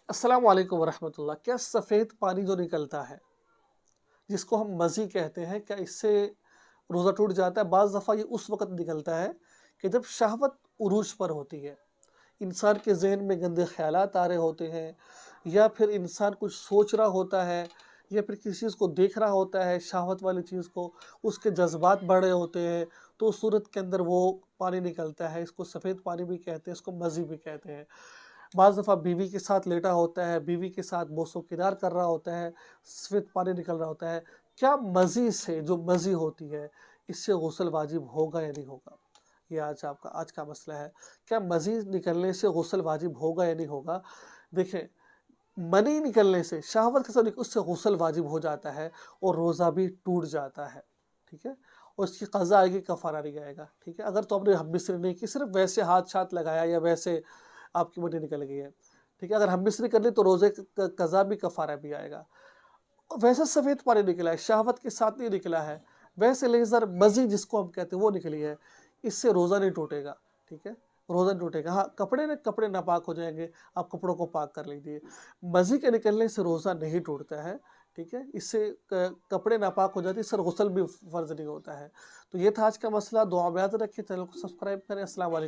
السلام علیکم ورحمۃ اللہ۔ کیا سفید پانی جو نکلتا ہے جس کو ہم مزی کہتے ہیں، کیا اس سے روزہ ٹوٹ جاتا ہے؟ بعض دفعہ یہ اس وقت نکلتا ہے کہ جب شہوت عروج پر ہوتی ہے، انسان کے ذہن میں گندے خیالات آ رہے ہوتے ہیں، یا پھر انسان کچھ سوچ رہا ہوتا ہے، یا پھر کسی چیز کو دیکھ رہا ہوتا ہے، شہوت والی چیز کو، اس کے جذبات بڑھ رہے ہوتے ہیں، تو اس صورت کے اندر وہ پانی نکلتا ہے۔ اس کو سفید پانی بھی کہتے ہیں، اس کو مزی بھی کہتے ہیں۔ بعض دفعہ بیوی کے ساتھ لیٹا ہوتا ہے، بیوی کے ساتھ بوس و کنار کر رہا ہوتا ہے، سفید پانی نکل رہا ہوتا ہے۔ کیا مزی سے، جو مزی ہوتی ہے، اس سے غسل واجب ہوگا یا نہیں ہوگا؟ یہ آج کا مسئلہ ہے۔ کیا مزی نکلنے سے غسل واجب ہوگا یا نہیں ہوگا؟ دیکھیں، منی نکلنے سے، شہوت کے ساتھ اس سے غسل واجب ہو جاتا ہے اور روزہ بھی ٹوٹ جاتا ہے، ٹھیک ہے؟ اور اس کی قضا آئے گی، کفارہ نہیں آئے گا، ٹھیک ہے؟ اگر تو آپ نے ہم مصری نہیں کی، صرف ویسے ہاتھ شاتھ لگایا یا ویسے آپ کی منی نکل گئی ہے، ٹھیک ہے؟ اگر ہم مصری کر لی تو روزے کا قضا بھی، کفارہ بھی آئے گا۔ ویسے سفید پانی نکلا ہے، شہوت کے ساتھ نہیں نکلا ہے، ویسے لیزر مزی جس کو ہم کہتے ہیں وہ نکلی ہے، اس سے روزہ نہیں ٹوٹے گا، ٹھیک ہے؟ روزہ نہیں ٹوٹے گا۔ ہاں، کپڑے ناپاک ہو جائیں گے، آپ کپڑوں کو پاک کر لیجیے۔ مزی کے نکلنے سے روزہ نہیں ٹوٹتا ہے، ٹھیک ہے؟ اس سے کپڑے ناپاک ہو جاتے ہیں، سر غسل بھی فرض نہیں ہوتا ہے۔ تو یہ تھا آج کا مسئلہ۔ دعا میں یاد رکھیں، چینل کو سبسکرائب کریں۔ السلام علیکم۔